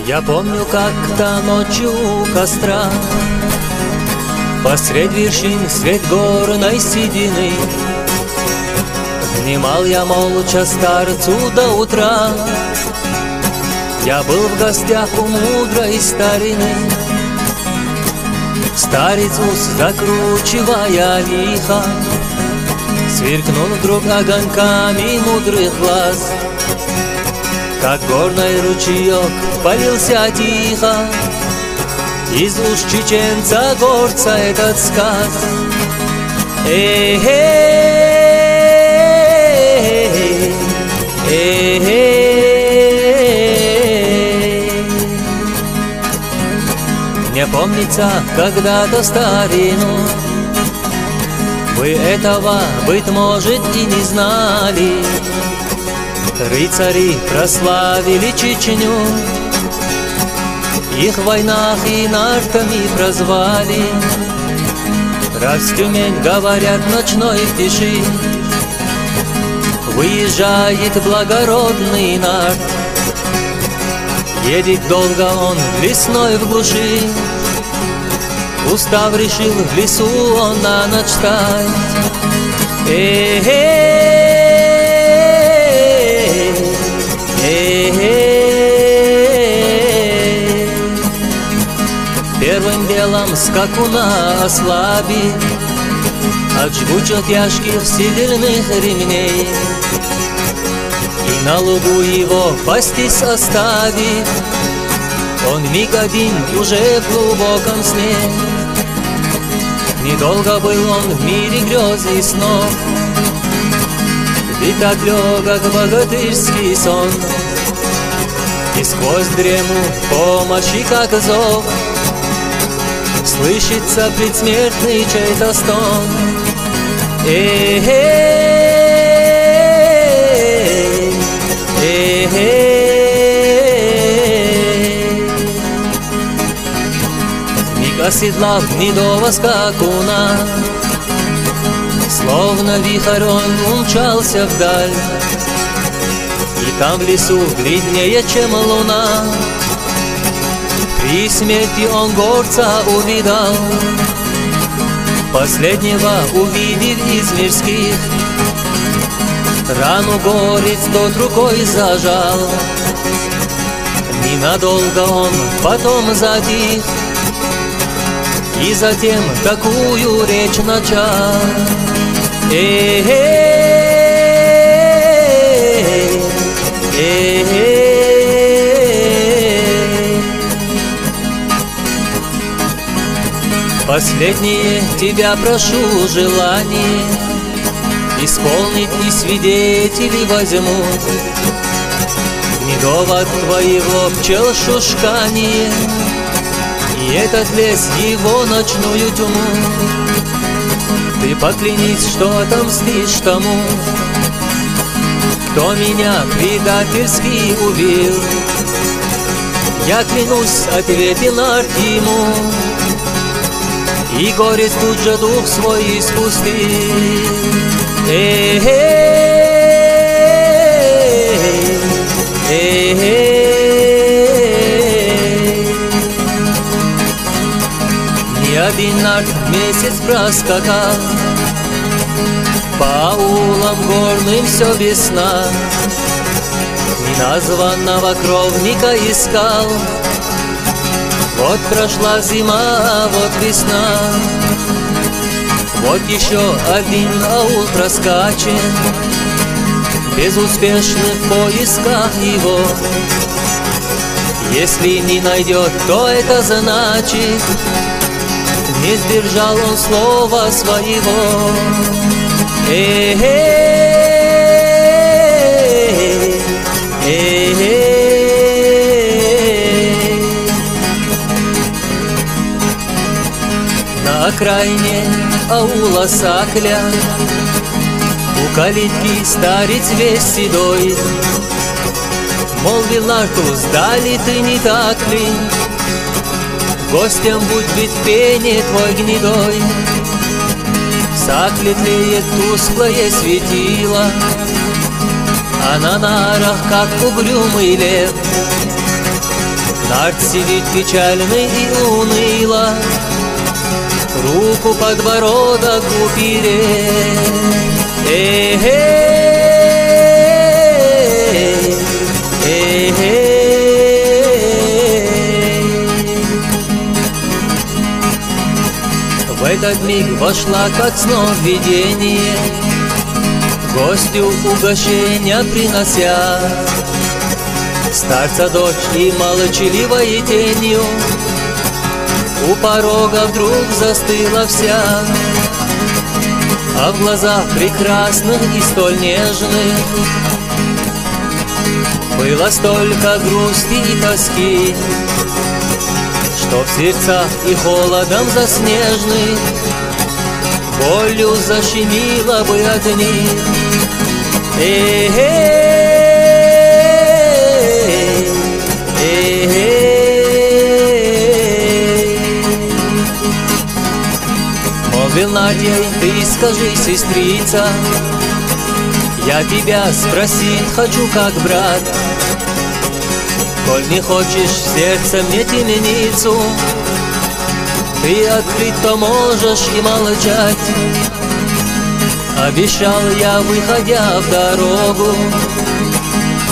Я помню, как-то ночью у костра посред вершин свет горной седины внимал я молча старцу до утра. Я был в гостях у мудрой старины. Старец ус закручивая лихо сверкнул вдруг огоньками мудрых глаз. Как горный ручеек полился тихо из уж чеченца горца этот сказ. Мне помнится когда-то старину, вы этого, быть может, и не знали. Рыцари прославили Чечню, их в войнах и нартами прозвали. Раз в Тюмень, говорят, ночной в тиши выезжает благородный нарт. Едет долго он лесной в глуши, устав решил в лесу он на ночь стать. Первым делом скакуна ослабит от жгучо тяжких седельных ремней, и на лугу его пастись оставит он миг один уже в глубоком сне. Недолго был он в мире грез и снов, ведь так легок богатырский сон, и сквозь дрему помощи как зов слышится предсмертный чей-то стон. Миг оседлав гнедого скакуна, словно вихрь он умчался вдаль, и там в лесу бледнее, чем луна, при смерти он горца увидал, последнего увидев из мирских. Рану горец тот рукой зажал, ненадолго он потом затих, и затем такую речь начал. Последнее тебя прошу желание исполнить, и свидетели возьмут гнедого от твоего пчел шушканье и этот лес его ночную тьму. Ты поклянись, что отомстишь тому, кто меня предательски убил. Я клянусь, ответил нарт ему, и горец тут же дух свой испустил. Ни один нарт месяц проскакал, по аулам горным все без сна, неназванного кровника искал. Вот прошла зима, вот весна, вот еще один аул проскачен, безуспешны в поисках его. Если не найдет, то это значит, не сдержал он слова своего. На окраине аула Сакля у калитки старец весь седой молвил нарту: сдали ты, не так ли? Гостем будь ведь в пене твой гнедой. В Сакле тлеет тусклое светило, а на нарах, как угрюмый лев, Нарт сидит печальный и уныло, руку подбородок упереть. В этот миг вошла, как снов, видение, гостю угощения принося. Старца дочь и молчаливой тенью у порога вдруг застыла вся, а в глазах прекрасных и столь нежных было столько грусти и тоски, что в сердцах и холодом заснежных болью защемило бы от них. Молвил над ней: ты скажи, сестрица, я тебя спросить хочу как брат. Коль не хочешь в сердце мне темницу, ты открыто можешь и молчать. Обещал я, выходя в дорогу,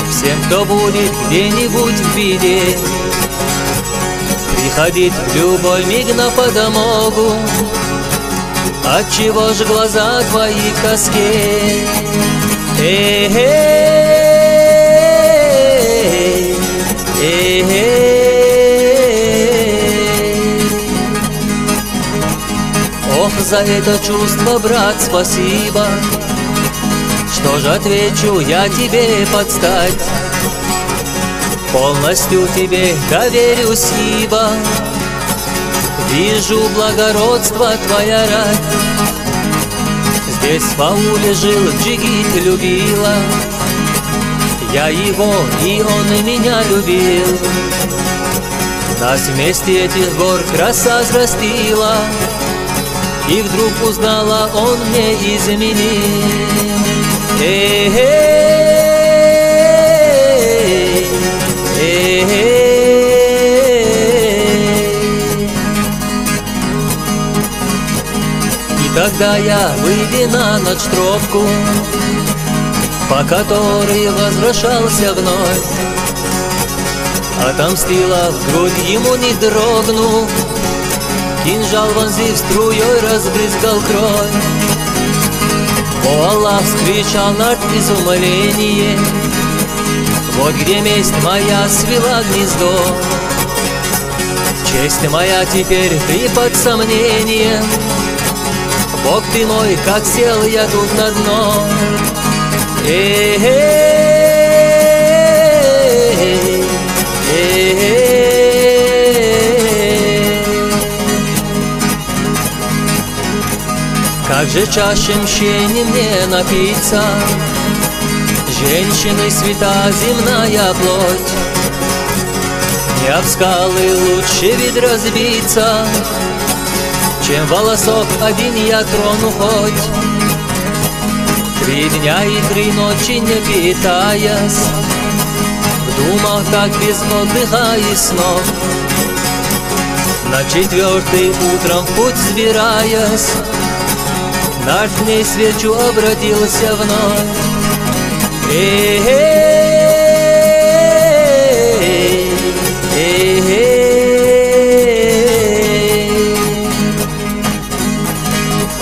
всем, кто будет где-нибудь в беде, приходить в любой миг на подмогу. Отчего ж глаза твои в тоске? Ох, за это чувство, брат, спасибо. Что ж отвечу я тебе подстать? Полностью тебе доверюсь, ибо вижу благородство твоя рать. Здесь в ауле жил Джигит, любила я его, и он меня любил. Нас вместе этих гор краса взрастила, и вдруг узнала, он мне изменил. И тогда я, выйдя на ночтробку, по которой возвращался вновь, отомстила в грудь ему, не дрогнув, кинжал вонзив, струей разбрызгал кровь. О Аллах, вскричал нарт изумление, вот где месть моя свела гнездо. Честь моя теперь ты под сомнением, Бог ты мой, как сел я тут на дно. Как же чаще мщения мне напиться, женщины свята земная плоть. Не об скалы лучше ведь разбиться, чем волосок один я трону хоть. 3 дня и 3 ночи не питаясь, в думах так без отдыха и снов. На 4-й утром в путь сбираясь, нарт к ней свечу обратился вновь.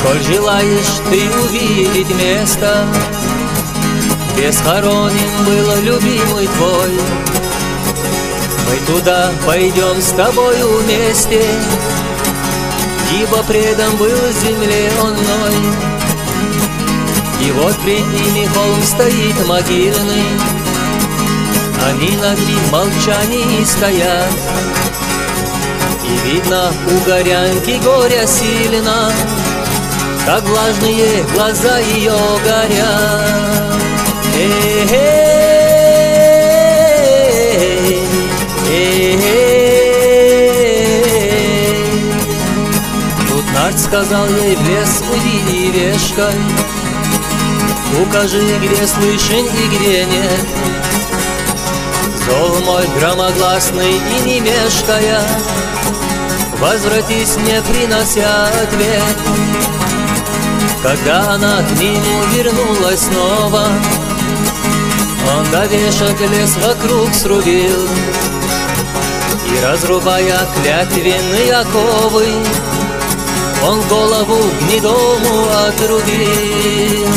Коль желаешь ты увидеть место, где схоронен был любимый твой, мы туда пойдем с тобою вместе, ибо предан был земле он мной. И вот пред ними холм стоит могильный, они на 3 молчании стоят. И видно у горянки горя сильно, как влажные глаза ее горят. Тут нарт сказал ей: в лес уйди и вешкой, укажи, где слышен и где нет. Шел мой громогласный и не мешкая, возвратись, не принося ответ. Когда она к нему вернулась снова, он до вешек лес вокруг срубил, и, разрубая клятвенные оковы, он голову гнедому отрубил.